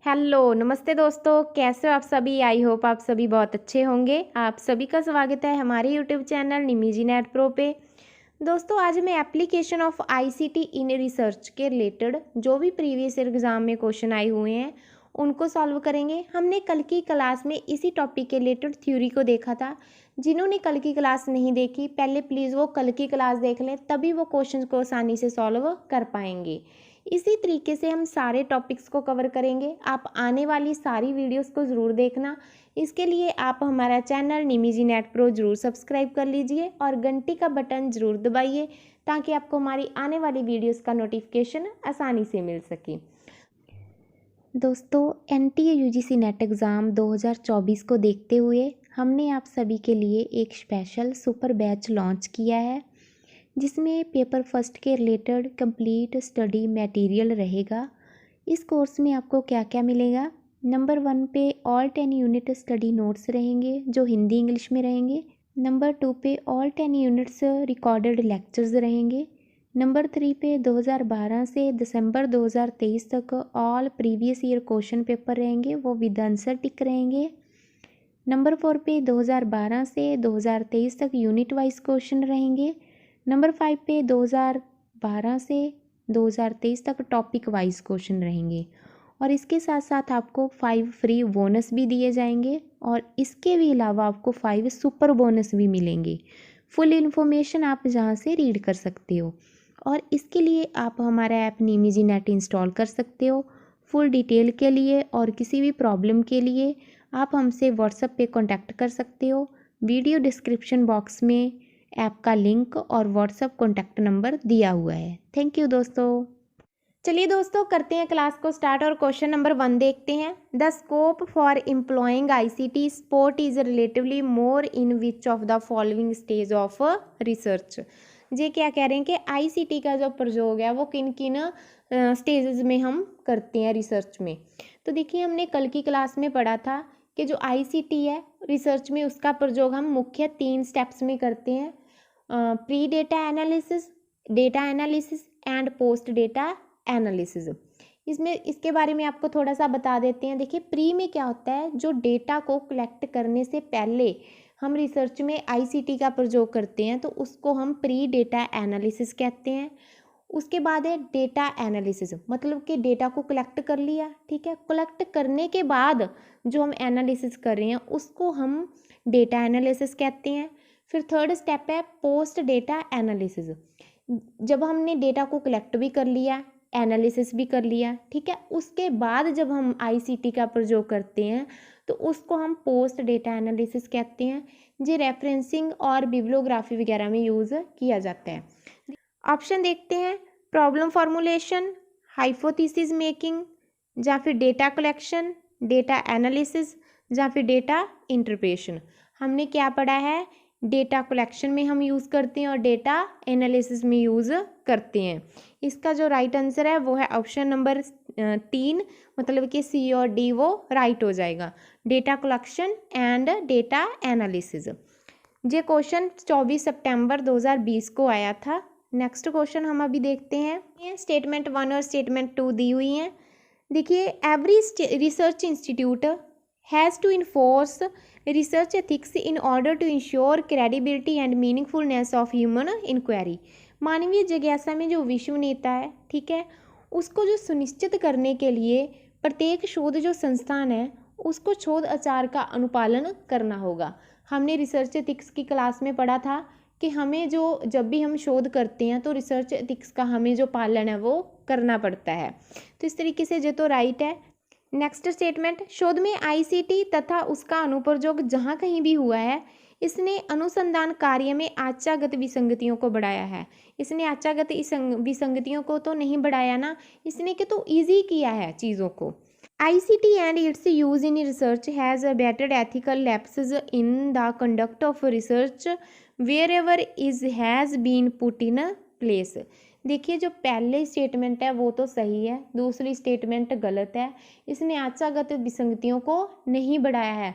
Hello नमस्ते दोस्तों, कैसे हो आप सभी। आई होप आप सभी बहुत अच्छे होंगे। आप सभी का स्वागत है हमारे यूट्यूब चैनल निमिजी नेट प्रो पे। दोस्तों आज मैं application of ICT in research के रिलेटेड जो भी प्रीवियस ईयर एग्जाम में क्वेश्चन आए हुए हैं उनको सॉल्व करेंगे। हमने कल की क्लास में इसी टॉपिक के रिलेटेड थ्योरी को देखा था। जिन्होंने कल की क्लास नहीं देखी पहले प्लीज़ वो कल की क्लास देख लें, तभी वो क्वेश्चन को आसानी से सॉल्व कर पाएंगे। इसी तरीके से हम सारे टॉपिक्स को कवर करेंगे। आप आने वाली सारी वीडियोस को ज़रूर देखना। इसके लिए आप हमारा चैनल निमिजी नेट प्रो ज़रूर सब्सक्राइब कर लीजिए और घंटी का बटन ज़रूर दबाइए ताकि आपको हमारी आने वाली वीडियोस का नोटिफिकेशन आसानी से मिल सके। दोस्तों एनटीए यूजीसी नेट एग्ज़ाम 2024 को देखते हुए हमने आप सभी के लिए एक स्पेशल सुपर बैच लॉन्च किया है, जिसमें पेपर फर्स्ट के रिलेटेड कंप्लीट स्टडी मटेरियल रहेगा। इस कोर्स में आपको क्या क्या मिलेगा। नंबर 1 पे ऑल 10 यूनिट स्टडी नोट्स रहेंगे जो हिंदी इंग्लिश में रहेंगे। नंबर 2 पे ऑल 10 यूनिट्स रिकॉर्डेड लेक्चर्स रहेंगे। नंबर 3 पे 2012 से दिसंबर 2023 तक all previous year question paper रहेंगे, वो विद आंसर टिक रहेंगे। नंबर 4 पे 2012 से 2023 तक यूनिट वाइज क्वेश्चन रहेंगे। नंबर 5 पे 2012 से 2023 तक टॉपिक वाइज क्वेश्चन रहेंगे और इसके साथ साथ आपको 5 फ्री बोनस भी दिए जाएंगे और इसके भी अलावा आपको 5 सुपर बोनस भी मिलेंगे। फुल इन्फॉर्मेशन आप जहां से रीड कर सकते हो और इसके लिए आप हमारा ऐप निमिजी नेट इंस्टॉल कर सकते हो। फुल डिटेल के लिए और किसी भी प्रॉब्लम के लिए आप हमसे व्हाट्सएप पे कांटेक्ट कर सकते हो। वीडियो डिस्क्रिप्शन बॉक्स में ऐप का लिंक और व्हाट्सएप कॉन्टैक्ट नंबर दिया हुआ है। थैंक यू दोस्तों। चलिए दोस्तों करते हैं क्लास को स्टार्ट और क्वेश्चन नंबर 1 देखते हैं। The scope for employing ICT support is relatively more in which of the following stage of research. ये क्या कह रहे हैं कि आईसीटी का जो प्रयोग है वो किन किन स्टेजेस में हम करते हैं रिसर्च में। तो देखिए हमने कल की क्लास में पढ़ा था कि जो आईसीटी है रिसर्च में उसका प्रयोग हम मुख्य 3 स्टेप्स में करते हैं। Pre data analysis and post data analysis. इसमें इसके बारे में आपको थोड़ा सा बता देते हैं। देखिए प्री में क्या होता है, जो डेटा को कलेक्ट करने से पहले हम रिसर्च में आईसीटी का प्रयोग करते हैं तो उसको हम प्री डेटा एनालिसिस कहते हैं। उसके बाद है डेटा एनालिसिस, मतलब कि डेटा को कलेक्ट कर लिया, ठीक है, कलेक्ट करने के बाद जो हम एनालिसिस कर रहे हैं उसको हम डेटा एनालिसिस कहते हैं। फिर थर्ड स्टेप है पोस्ट डेटा एनालिसिस। जब हमने डेटा को कलेक्ट भी कर लिया, एनालिसिस भी कर लिया, ठीक है, उसके बाद जब हम आईसीटी का प्रयोग करते हैं तो उसको हम पोस्ट डेटा एनालिसिस कहते हैं। जो रेफरेंसिंग और बिब्लियोग्राफी वगैरह में यूज़ किया जाता है। ऑप्शन देखते हैं, प्रॉब्लम फॉर्मुलेशन, हाइपोथेसिस मेकिंग, या फिर डेटा कलेक्शन, डेटा एनालिसिस, या फिर डेटा इंटरप्रेशन। हमने क्या पढ़ा है, डेटा कलेक्शन में हम यूज़ करते हैं और डेटा एनालिसिस में यूज़ करते हैं। इसका जो राइट आंसर है वो है ऑप्शन नंबर 3, मतलब कि सी और डी वो राइट हो जाएगा, data collection and data analysis. ये क्वेश्चन 24 सितंबर 2020 को आया था। नेक्स्ट क्वेश्चन हम अभी देखते हैं। स्टेटमेंट 1 और स्टेटमेंट 2 दी हुई हैं। देखिए every research institute has to enforce research ethics in order to ensure credibility and meaningfulness of human inquiry. मानवीय जिज्ञासा में जो विश्वसनीयता है, ठीक है, उसको जो सुनिश्चित करने के लिए प्रत्येक शोध जो संस्थान है उसको शोध आचार का अनुपालन करना होगा। हमने रिसर्च एथिक्स की क्लास में पढ़ा था कि हमें जो जब भी हम शोध करते हैं तो रिसर्च एथिक्स का हमें जो पालन है वो करना पड़ता है। तो इस तरीके से जो तो राइट है। नेक्स्ट स्टेटमेंट, शोध में आईसीटी तथा उसका अनुप्रयोग जहाँ कहीं भी हुआ है इसने अनुसंधान कार्य में आचागत विसंगतियों को बढ़ाया है। इसने आचागत विसंगतियों को तो नहीं बढ़ाया ना, इसने कि तो ईजी किया है चीज़ों को। ICT and its use in research has abated ethical lapses in the conduct of research wherever it has been put in place। देखिए जो पहले स्टेटमेंट है वो तो सही है, दूसरी स्टेटमेंट गलत है। इसने आचागत विसंगतियों को नहीं बढ़ाया है,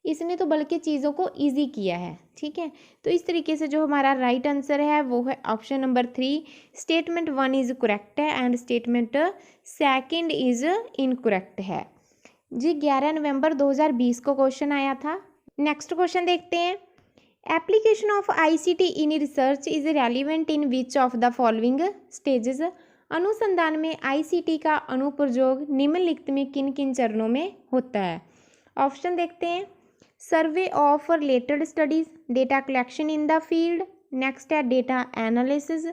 इसने तो बल्कि चीज़ों को इजी किया है, ठीक है। तो इस तरीके से जो हमारा राइट आंसर है वो है option number 3, statement 1 is correct है एंड स्टेटमेंट 2 इज़ इनकरेक्ट है। जी 11 नवंबर 2020 को क्वेश्चन आया था। नेक्स्ट क्वेश्चन देखते हैं। Application of ICT in research is relevant in which of the following stages. अनुसंधान में आईसीटी का अनुप्रयोग निम्नलिखित में किन किन चरणों में होता है। ऑप्शन देखते हैं। Survey of related studies, data collection in the field, next है data analysis,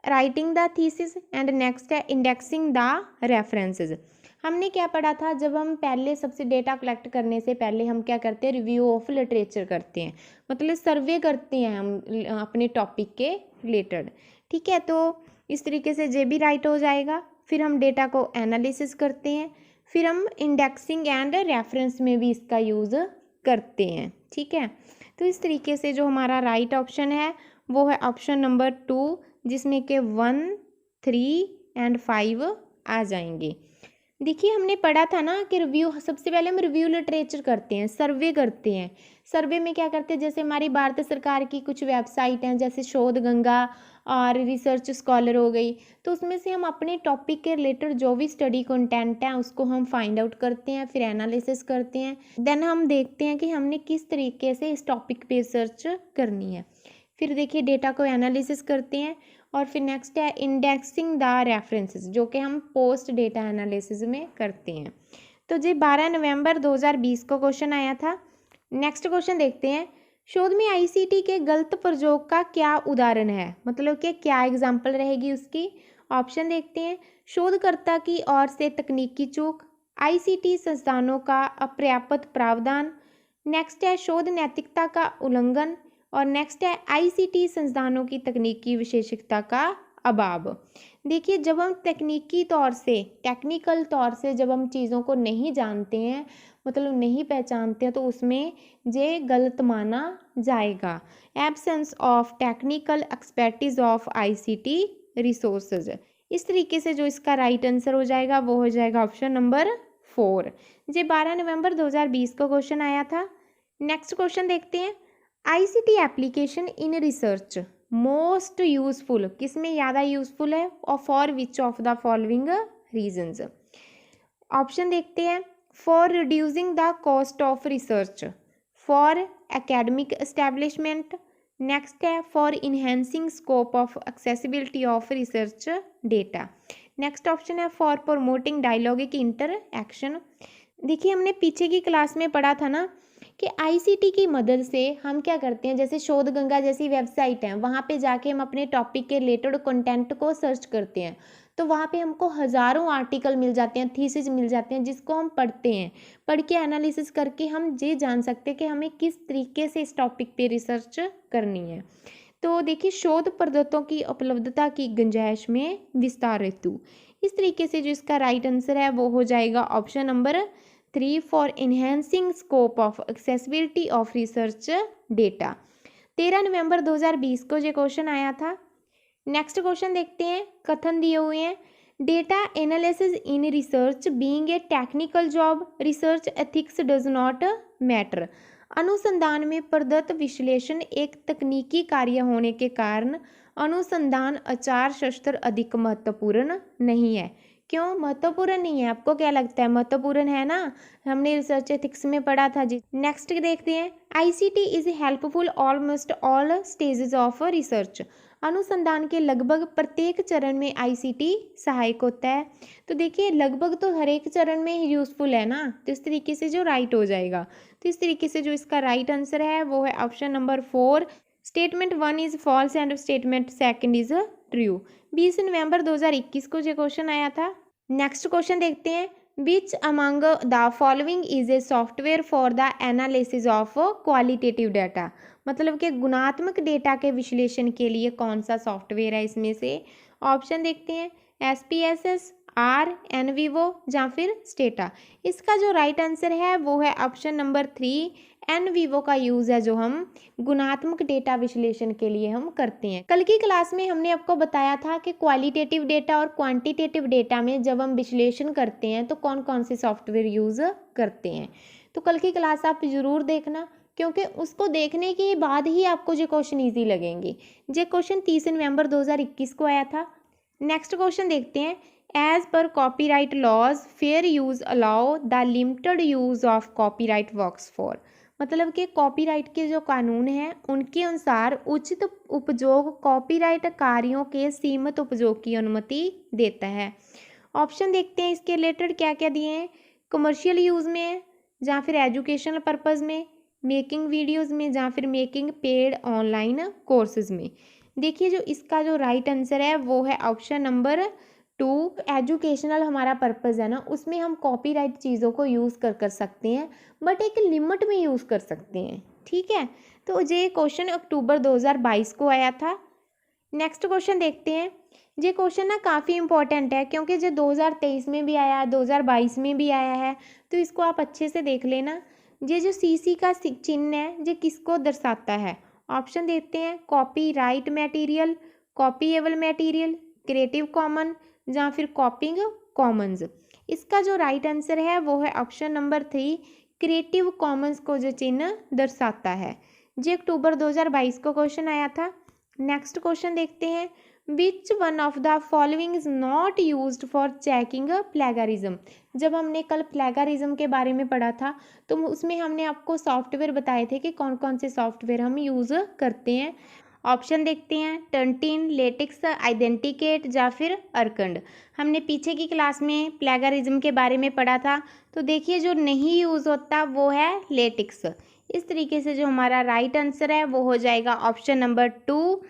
writing the thesis and next है इंडेक्सिंग द रेफरेंसेस। हमने क्या पढ़ा था, जब हम पहले सबसे डेटा कलेक्ट करने से पहले हम क्या करते हैं, रिव्यू ऑफ लिटरेचर करते हैं, मतलब सर्वे करते हैं हम अपने टॉपिक के रिलेटेड। ठीक है, तो इस तरीके से जे भी राइट हो जाएगा। फिर हम डेटा को एनालिसिस करते हैं, फिर हम इंडेक्सिंग एंड रेफरेंस में भी इसका यूज़ करते हैं। ठीक है, तो इस तरीके से जो हमारा राइट ऑप्शन है वो है ऑप्शन नंबर 2, जिसमें के 1, 3 एंड 5 आ जाएंगे। देखिए हमने पढ़ा था ना कि रिव्यू, सबसे पहले हम रिव्यू लिटरेचर करते हैं, सर्वे करते हैं। सर्वे में क्या करते हैं, जैसे हमारी भारत सरकार की कुछ वेबसाइट हैं, जैसे शोध गंगा और रिसर्च स्कॉलर हो गई, तो उसमें से हम अपने टॉपिक के रिलेटेड जो भी स्टडी कंटेंट है उसको हम फाइंड आउट करते हैं, फिर एनालिसिस करते हैं, देन हम देखते हैं कि हमने किस तरीके से इस टॉपिक पे रिसर्च करनी है। फिर देखिए डेटा को एनालिसिस करते हैं और फिर नेक्स्ट है इंडेक्सिंग द रेफरेंसेस, जो कि हम पोस्ट डेटा एनालिसिस में करते हैं। तो जी 12 नवंबर 2020 को क्वेश्चन आया था। नेक्स्ट क्वेश्चन देखते हैं। शोध में आईसीटी के गलत प्रयोग का क्या उदाहरण है, मतलब कि क्या एग्जाम्पल रहेगी उसकी। ऑप्शन देखते हैं। शोधकर्ता की ओर से तकनीकी चूक, आईसीटी संस्थानों का अपर्याप्त प्रावधान, नेक्स्ट है शोध नैतिकता का उल्लंघन, और नेक्स्ट है आईसीटी संस्थानों की तकनीकी विशेषज्ञता का अभाव। देखिए जब हम तकनीकी तौर से, टेक्निकल तौर से जब हम चीज़ों को नहीं जानते हैं, मतलब नहीं पहचानते हैं, तो उसमें ये गलत माना जाएगा। Absence of technical expertise of ICT resources. इस तरीके से जो इसका राइट आंसर हो जाएगा वो हो जाएगा ऑप्शन नंबर 4। ये 12 नवंबर 2020 को क्वेश्चन आया था। नेक्स्ट क्वेश्चन देखते हैं। ICT application in research most useful, किस में ज़्यादा यूजफुल है और for which of the following reasons. Option देखते हैं। For reducing the cost of research, for academic establishment, next है for enhancing scope of accessibility of research data, next option है for promoting dialogic interaction. देखिए हमने पीछे की class में पढ़ा था ना कि आईसीटी की मदद से हम क्या करते हैं, जैसे शोध गंगा जैसी वेबसाइट है, वहाँ पे जाके हम अपने टॉपिक के रिलेटेड कंटेंट को सर्च करते हैं, तो वहाँ पे हमको हज़ारों आर्टिकल मिल जाते हैं, थीसिस मिल जाते हैं, जिसको हम पढ़ते हैं। पढ़ के एनालिसिस करके हम ये जान सकते हैं कि हमें किस तरीके से इस टॉपिक पे रिसर्च करनी है। तो देखिए शोध पद्धतों की उपलब्धता की गुंजाइश में विस्तार हेतु, इस तरीके से जो इसका राइट आंसर है वो हो जाएगा option number 3 for enhancing scope of accessibility of research data. 13 नवंबर 2020 को ये क्वेश्चन आया था। नेक्स्ट क्वेश्चन देखते हैं। कथन दिए हुए हैं। Data analysis in research being a technical job, research ethics does not matter. अनुसंधान में प्रदत्त विश्लेषण एक तकनीकी कार्य होने के कारण अनुसंधान आचार शास्त्र अधिक महत्वपूर्ण नहीं है। क्यों महत्वपूर्ण नहीं है, आपको क्या लगता है, महत्वपूर्ण है ना, हमने रिसर्च एथिक्स में पढ़ा था जी। नेक्स्ट देखते हैं। ICT is helpful almost all stages of research. अनुसंधान के लगभग प्रत्येक चरण में आईसीटी सहायक होता है। तो देखिए लगभग तो हर एक चरण में ही यूजफुल है ना, तो इस तरीके से जो राइट हो जाएगा। तो इस तरीके से जो इसका राइट आंसर है वो है option number 4। Statement 1 is false and statement 2 is true. 20 नवंबर 2021 को जो क्वेश्चन आया था। नेक्स्ट क्वेश्चन देखते हैं। Which among the following is a software for the analysis of qualitative data, मतलब कि गुणात्मक डेटा के विश्लेषण के लिए कौन सा सॉफ्टवेयर है इसमें से। ऑप्शन देखते हैं। SPSS, R, NVivo या फिर स्टेटा। इसका जो राइट आंसर है वो है ऑप्शन नंबर 3 NVivo का यूज़ है, जो हम गुणात्मक डेटा विश्लेषण के लिए हम करते हैं। कल की क्लास में हमने आपको बताया था कि क्वालिटेटिव डेटा और क्वांटिटेटिव डेटा में जब हम विश्लेषण करते हैं तो कौन कौन से सॉफ्टवेयर यूज़ करते हैं। तो कल की क्लास आप ज़रूर देखना, क्योंकि उसको देखने के बाद ही आपको ये क्वेश्चन ईजी लगेंगे। ये क्वेश्चन 30 नवंबर 2021 को आया था। नेक्स्ट क्वेश्चन देखते हैं। As per copyright laws fair use allow the limited use of copyright works for, मतलब कि कॉपीराइट के जो कानून हैं उनके अनुसार उचित उपयोग कॉपीराइट कार्यों के सीमित उपयोग की अनुमति देता है। ऑप्शन देखते हैं इसके रिलेटेड क्या क्या दिए हैं। कमर्शियल यूज़ में है, या फिर एजुकेशनल पर्पज़ में, मेकिंग वीडियोज़ में, या फिर मेकिंग पेड ऑनलाइन कोर्सेज में। देखिए जो इसका जो राइट आंसर है वो है ऑप्शन नंबर 2। एजुकेशनल हमारा पर्पज़ है ना, उसमें हम कॉपीराइट चीज़ों को यूज़ कर सकते हैं, बट एक लिमिट में यूज़ कर सकते हैं। ठीक है, तो ये क्वेश्चन अक्टूबर 2022 को आया था। नेक्स्ट क्वेश्चन देखते हैं। ये क्वेश्चन ना काफ़ी इंपॉर्टेंट है क्योंकि ये 2023 में भी आया है, 2022 में भी आया है, तो इसको आप अच्छे से देख लेना। ये जो CC का चिन्ह है ये किसको दर्शाता है। ऑप्शन देते हैं, copyright material, copyable material, creative common, या फिर कॉपिंग कॉमन्स। इसका जो राइट आंसर है वो है ऑप्शन नंबर 3, क्रिएटिव कॉमन्स को जो चिन्ह दर्शाता है। ये अक्टूबर 2022 को क्वेश्चन आया था। नेक्स्ट क्वेश्चन देखते हैं। Which one of the following is not used for checking plagiarism. जब हमने कल प्लेगरिज्म के बारे में पढ़ा था तो उसमें हमने आपको सॉफ्टवेयर बताए थे कि कौन कौन से सॉफ्टवेयर हम यूज़ करते हैं। ऑप्शन देखते हैं, टर्नटिन, लेटेक्स, आइडेंटिकेट, या फिर अर्कंड। हमने पीछे की क्लास में प्लेगरिज्म के बारे में पढ़ा था, तो देखिए जो नहीं यूज़ होता वो है लेटेक्स। इस तरीके से जो हमारा राइट आंसर है वो हो जाएगा ऑप्शन नंबर 2।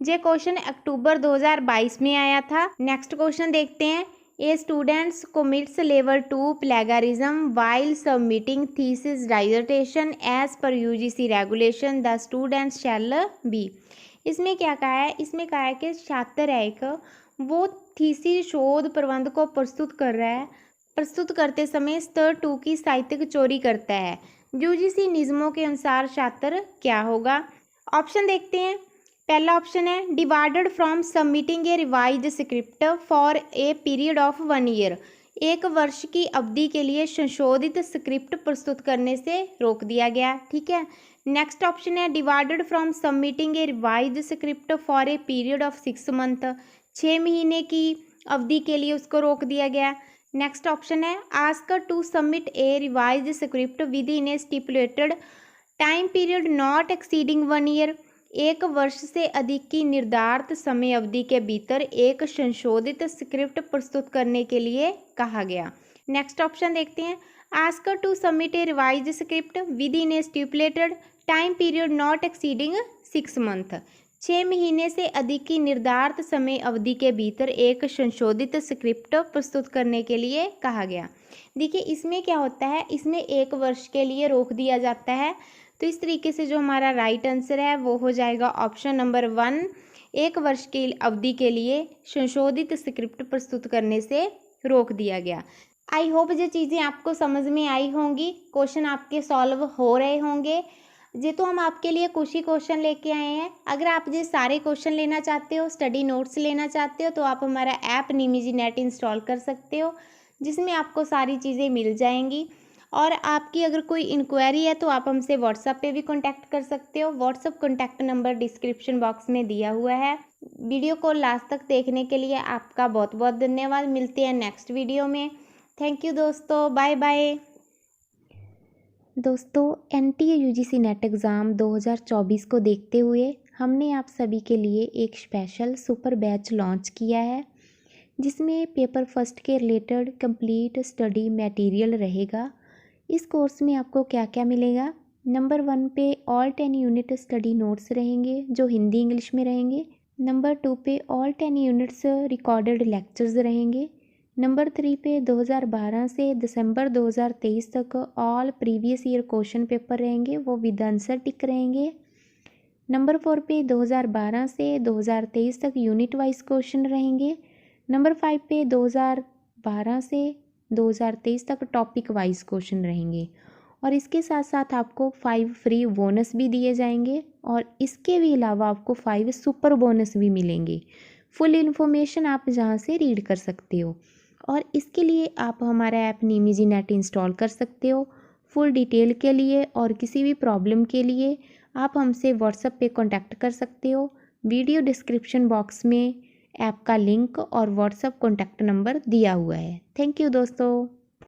ये क्वेश्चन अक्टूबर 2022 में आया था। नेक्स्ट क्वेश्चन देखते हैं। ए students commits level 2 plagiarism while submitting thesis dissertation as per UGC regulation the students shall be। इसमें क्या कहा है, इसमें कहा है कि छात्र है एक, वो थीसिस शोध प्रबंध को प्रस्तुत कर रहा है, प्रस्तुत करते समय स्तर 2 की साहित्यिक चोरी करता है। UGC नियमों के अनुसार छात्र क्या होगा। ऑप्शन देखते हैं। पहला ऑप्शन है, divided from submitting A revised script for a period of 1 year. 1 वर्ष की अवधि के लिए संशोधित स्क्रिप्ट प्रस्तुत करने से रोक दिया गया। ठीक है। नेक्स्ट ऑप्शन है, divided from submitting A revised script for a period of 6 month. 6 महीने की अवधि के लिए उसको रोक दिया गया। नेक्स्ट ऑप्शन है, ask to submit a revised script within a stipulated time period not exceeding 1 year. 1 वर्ष से अधिक की निर्धारित समय अवधि के भीतर एक संशोधित स्क्रिप्ट प्रस्तुत करने के लिए कहा गया। नेक्स्ट ऑप्शन देखते हैं, ask to submit a revised script within a stipulated time period not exceeding 6 month. 6 महीने से अधिक की निर्धारित समय अवधि के भीतर एक संशोधित स्क्रिप्ट प्रस्तुत करने के लिए कहा गया। देखिए इसमें क्या होता है, इसमें 1 वर्ष के लिए रोक दिया जाता है, तो इस तरीके से जो हमारा राइट आंसर है वो हो जाएगा ऑप्शन नंबर 1। 1 वर्ष की अवधि के लिए संशोधित स्क्रिप्ट प्रस्तुत करने से रोक दिया गया। आई होप ये चीज़ें आपको समझ में आई होंगी, क्वेश्चन आपके सॉल्व हो रहे होंगे। ये तो हम आपके लिए कुछ ही क्वेश्चन लेके आए हैं। अगर आप ये सारे क्वेश्चन लेना चाहते हो, स्टडी नोट्स लेना चाहते हो, तो आप हमारा ऐप निमिजी नेट इंस्टॉल कर सकते हो, जिसमें आपको सारी चीज़ें मिल जाएंगी। और आपकी अगर कोई इंक्वायरी है तो आप हमसे व्हाट्सएप पे भी कांटेक्ट कर सकते हो। WhatsApp contact number description box में दिया हुआ है। वीडियो को लास्ट तक देखने के लिए आपका बहुत बहुत धन्यवाद। मिलते हैं नेक्स्ट वीडियो में। थैंक यू दोस्तों, बाय बाय। दोस्तों NTA UGC नेट एग्ज़ाम 2024 को देखते हुए हमने आप सभी के लिए एक स्पेशल सुपर बैच लॉन्च किया है, जिसमें पेपर फर्स्ट के रिलेटेड कंप्लीट स्टडी मटेरियल रहेगा। इस कोर्स में आपको क्या क्या मिलेगा। नंबर 1 पे ऑल 10 यूनिट स्टडी नोट्स रहेंगे जो हिंदी इंग्लिश में रहेंगे। नंबर 2 पे ऑल 10 यूनिट्स रिकॉर्डेड लेक्चर्स रहेंगे। नंबर 3 पे 2012 से दिसंबर 2023 तक all previous year question paper रहेंगे, वो विद आंसर टिक रहेंगे। नंबर 4 पे 2012 से 2023 तक यूनिट वाइज क्वेश्चन रहेंगे। नंबर 5 पे 2012 से 2023 तक टॉपिक वाइज क्वेश्चन रहेंगे। और इसके साथ साथ आपको 5 फ्री बोनस भी दिए जाएंगे, और इसके भी अलावा आपको 5 सुपर बोनस भी मिलेंगे। फुल इन्फॉर्मेशन आप जहाँ से रीड कर सकते हो, और इसके लिए आप हमारा ऐप निमिजी नेट इंस्टॉल कर सकते हो। फुल डिटेल के लिए और किसी भी प्रॉब्लम के लिए आप हमसे व्हाट्सएप पे कांटेक्ट कर सकते हो। वीडियो डिस्क्रिप्शन बॉक्स में ऐप का लिंक और व्हाट्सएप कॉन्टैक्ट नंबर दिया हुआ है। थैंक यू दोस्तों।